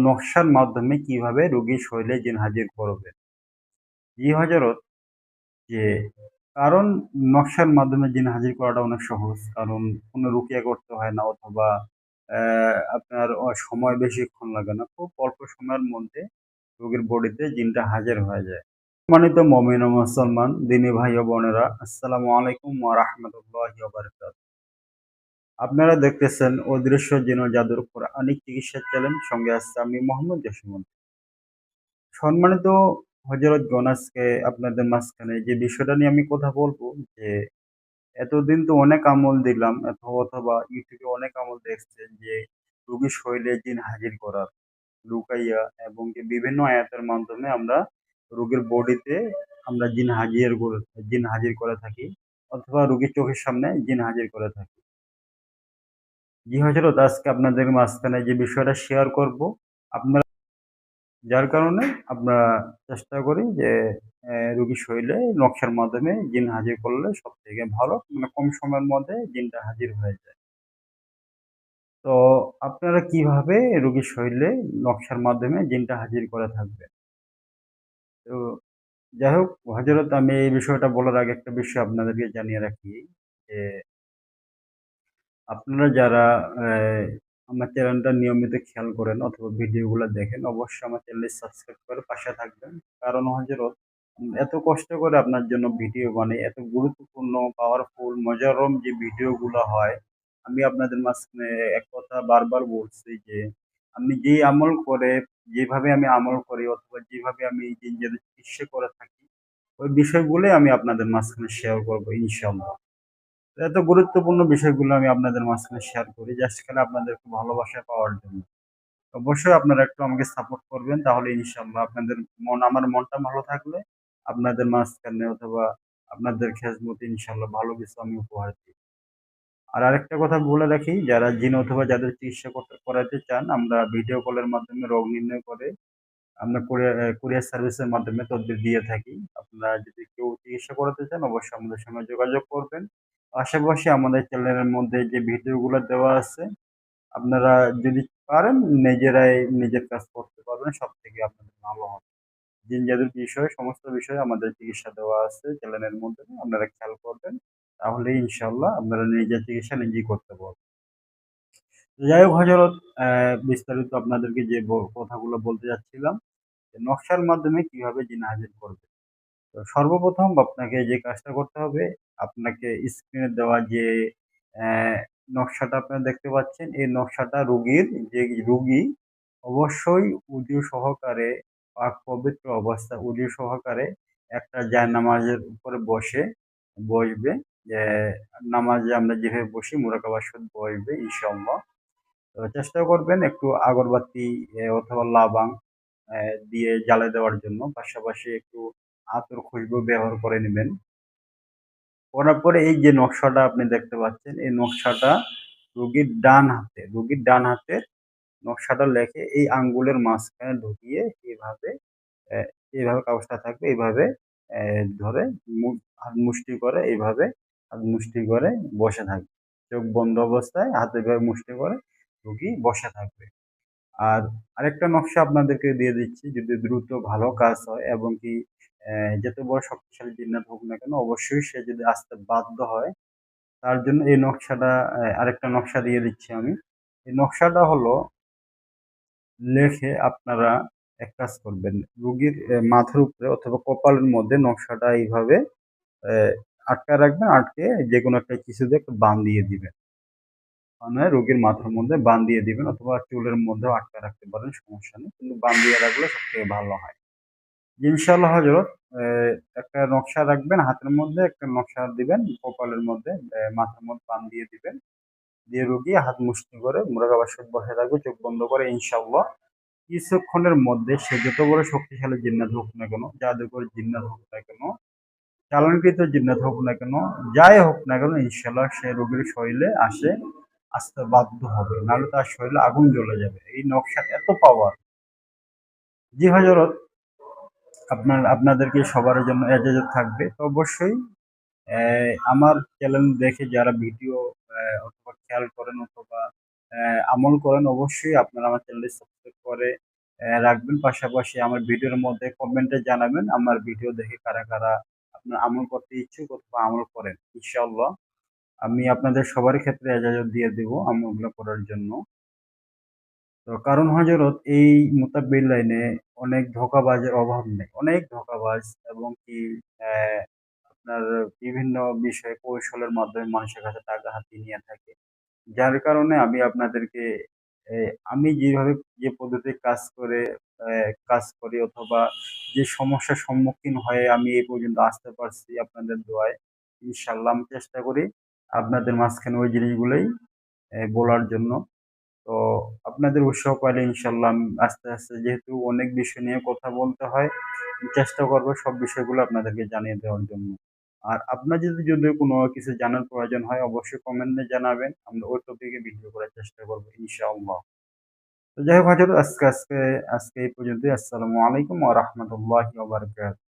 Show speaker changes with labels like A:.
A: নকশার মাধ্যমে কিভাবে রোগীর শরীরে জিন হাজির করবে। জি হযরত, যে কারণ নকশার মাধ্যমে জিন হাজির করাটা অনেক সহজ। কারণ কোনো রুকিয়া করতে হয় না, অথবা আপনার সময় বেশিক্ষণ লাগে না। খুব অল্প সময়ের মধ্যে রোগীর বডিতে জিনটা হাজির হয়ে যায়। সম্মানিত মুমিন ও মুসলমান, দিনী ভাই ও বোনেরা, আসসালামু আলাইকুম ওয়া রাহমাতুল্লাহি ওয়া বারাকাতুহু। আপনারা দেখতেছেন অদৃশ্য জিন ও জাদুর কোরআনিক চিকিৎসা চ্যানেল, সঙ্গে আছে আমি মোহাম্মদ জসিমউদ্দিন। সম্মানিত হযরতগণ, আজকে আপনাদের মাঝখানে যে বিষয়টা নিয়ে আমি কথা বলবো, যে এতদিন তো অনেক আমল দিলাম, অথবা ইউটিউবে অনেক আমল দেখছেন যে রোগীর শরীরে জিন হাজির করার, রুকাইয়া এবং কি বিভিন্ন আয়াতের মাধ্যমে আমরা রোগীর বডিতে আমরা জিন হাজির করে থাকি, অথবা রোগীর চোখের সামনে জিন হাজির করে থাকি। জি হযরত, আজকে আপনাদের মাঝখানে যে বিষয়টা শেয়ার করব, আপনারা যার কারণে আমরা চেষ্টা করি যে রোগীর শরীরে নকশার মাধ্যমে জিন হাজির করলে সবথেকে ভালো, মানে কম সময়ের মধ্যে জিনটা হাজির হয়ে যায়। তো আপনারা কিভাবে রোগীর শরীরে নকশার মাধ্যমে জিনটা হাজির করে থাকবেন? তো যাই হোক হযরত, আমি এই বিষয়টা বলার আগে একটা বিষয় আপনাদেরকে জানিয়ে রাখি, যে আপনারা যারা আমার চ্যানেলটা নিয়মিত খেয়াল করেন অথবা ভিডিওগুলো দেখেন, অবশ্যই আমার চ্যানেলটি সাবস্ক্রাইব করে পাশে থাকবেন। কারণ হযরত, এত কষ্ট করে আপনার জন্য ভিডিও বানাই, এত গুরুত্বপূর্ণ, পাওয়ারফুল, মজারম যে ভিডিওগুলো হয়, আমি আপনাদের মাঝখানে এক কথা বারবার বলছি যে আমি যেই আমল করে, যেভাবে আমি আমল করি, অথবা যেভাবে আমি জিন চিকিৎসা করে থাকি, ওই বিষয়গুলোই আমি আপনাদের মাঝখানে শেয়ার করব ইনশাআল্লাহ। এত গুরুত্বপূর্ণ বিষয়গুলো আমি আপনাদের মাঝখানে শেয়ার করি জাস্ট খালি আপনাদের একটু ভালোবাসা পাওয়ার জন্য। অবশ্যই আপনারা একটু আমাকে সাপোর্ট করবেন, তাহলে ইনশাআল্লাহ আপনাদের আমার মনটা ভালো থাকলে আপনাদের মাঝখানে, অথবা আপনাদের খেজমতে ইনশাআল্লাহ ভালো কিছু আমি উপহার দিই। আর আরেকটা কথা বলে রাখি, যারা জিন অথবা যাদের চিকিৎসা করাতে চান, আমরা ভিডিও কলের মাধ্যমে রোগ নির্ণয় করে আমরা কুরিয়ার সার্ভিসের মাধ্যমে তদবির দিয়ে থাকি। আপনারা যদি কেউ চিকিৎসা করাতে চান, অবশ্যই আমাদের সঙ্গে যোগাযোগ করবেন। পাশাপাশি আমাদের চ্যানেলের মধ্যে যে ভিডিওগুলো দেওয়া আছে, আপনারা যদি পারেন নিজেরাই নিজের কাজ করতে পারবেন, সবথেকে আপনাদের ভালো হবে। জিন জাদুর বিষয়ে সমস্ত বিষয়ে আমাদের চিকিৎসা দেওয়া আছে চ্যানেলের মধ্যে, আপনারা খেয়াল করবেন। তাহলে ইনশাআল্লাহ আপনারা নিজের চিকিৎসা নিজেই করতে পারবেন। যাই হোক হযরত, বিস্তারিত আপনাদেরকে যে কথাগুলো বলতে যাচ্ছিলাম, যে নকশার মাধ্যমে কিভাবে জিন হাজির করবে। তো সর্বপ্রথম আপনাকে যে কাজটা করতে হবে, আপনাকে স্ক্রিনে দেওয়া যে অ্যা নকশাটা আপনারা দেখতে পাচ্ছেন, এই নকশাটা যে রোগী অবশ্যই উযু সহকারে, পাক পবিত্র অবস্থায় উযু সহকারে একটা জায়নামাজের উপরে বসবে। যে নামাজে আমরা যেভাবে বসি মুরাকাবার সহিত বসবে ইনশাআল্লাহ। তো চেষ্টা করবেন একটু আগরবাতি অথবা লাবাং দিয়ে জ্বালিয়ে দেওয়ার জন্য। পাশাপাশি একটু আতর খুশবু ব্যবহার করে নিবেন। করার পরে এই যে নকশাটা আপনি দেখতে পাচ্ছেন, এই নকশাটা রোগীর ডান হাতে নকশাটা লেখে এই আঙ্গুলের মাঝখানে ঢুকিয়ে অ্যা এইভাবে কাগজটা থাকবে, এইভাবে ধরে হাত মুষ্টি করে, হাত মুষ্টি করে বসে থাকবে। চোখ বন্ধ অবস্থায় হাত এভাবে মুষ্টি করে রোগী বসে থাকবে। আর আরেকটা নকশা আপনাদেরকে দিয়ে দিচ্ছি, যদি দ্রুত ভালো কাজ হয় এবং কি যত বড় শক্তিশালী জিন্নাত হোক না কেন, অবশ্যই সে যদি আসতে বাধ্য হয়, তার জন্য এই নকশাটা, আরেকটা নকশা দিয়ে দিচ্ছি আমি। এই নকশাটা হলো, লেখে আপনারা এক কাজ করবেন, রোগীর মাথার উপরে অথবা কপালের মধ্যে নকশাটা এইভাবে অ্যা আটকায় রাখবেন, আটকে যেকোনো একটা কিছু দিয়ে একটু বান দিয়ে দিবেন। মানে রোগীর মাথার মধ্যে বান দিয়ে দিবেন, অথবা চুলের মধ্যেও আটকায় রাখতে পারেন, সমস্যা নেই। কিন্তু বান দিয়ে রাখলে সবথেকে ভালো হয়। ইনশাআল্লাহ হযরত, একটা নকশা রাখবেন হাতের মধ্যে, একটা নকশা দিবেন কপালের মধ্যে, মাথার মধ্যে বান দিয়ে দিবেন। দিয়ে রোগী হাত মুষ্টি করে মুরাকাবার সহিত বসে থাকবে চোখ বন্ধ করে ইনশাআল্লাহ। কিছুক্ষণের মধ্যে সে যত বড় শক্তিশালী জিন্নাত হোক না কেন, জাদুকর জিন্নাত হোক না কেন, চালানকৃত জিন্নাত হোক না কেন, যাই হোক না কেন, ইনশাআল্লাহ সে রোগীর শরীরে আসতে বাধ্য হবে। নাহলে তার শরীরে আগুন জ্বলে যাবে। এই নকশার এত পাওয়ার। জি হযরত, আপনাদেরকে সবার জন্য এজাজত থাকবে। তো অবশ্যই আমার চ্যানেল দেখে যারা ভিডিও অথবা খেয়াল করেন, অথবা আমল করেন, অবশ্যই আপনারা আমার চ্যানেলটি সাবস্ক্রাইব করে রাখবেন। পাশাপাশি আমার ভিডিওর মধ্যে কমেন্টে জানাবেন আমার ভিডিও দেখে কারা, কারা আপনার আমল করতে ইচ্ছুক অথবা আমল করেন। ইনশাআল্লাহ আমি আপনাদের সবার ক্ষেত্রে এজাজত দিয়ে দেব আমলগুলো করার জন্য। তো কারণ হযরত এই মোতাব্বির লাইনে অনেক ধোঁকাবাজের অভাব নেই। অনেক ধোঁকাবাজ এবং কি অ্যা আপনার বিভিন্ন বিষয়ে কৌশলের মাধ্যমে মানুষের কাছে টাকা হাতিয়ে নিয়ে থাকে। যার কারণে আমি আপনাদেরকে এ আমি যেভাবে যে পদ্ধতিতে কাজ করি অথবা যে সমস্যার সম্মুখীন হয়ে আমি এই পর্যন্ত আসতে পারছি আপনাদের দোয়ায়। ইনশাআল্লাহ আমি চেষ্টা করি আপনাদের মাঝখানে ওই জিনিসগুলোই বলার জন্য। তো আপনাদের উৎসাহ পাইলে ইনশাআল্লাহ আমি আস্তে, আস্তে যেহেতু অনেক বিষয় নিয়ে কথা বলতে হয়, চেষ্টা করব সব বিষয়গুলো আপনাদেরকে জানিয়ে দেওয়ার জন্য। আর আপনার যদি কোনো কিছু জানার প্রয়োজন হয় অবশ্যই কমেন্টে জানাবেন। আমরা ওই টপিকে ভিডিও করার চেষ্টা করব ইনশাআল্লাহ। তো যাই হোক হযরত আজকে এই পর্যন্তই। আসসালামু আলাইকুম ওয়া রাহমাতুল্লাহি ওয়া বারাকাতুহু।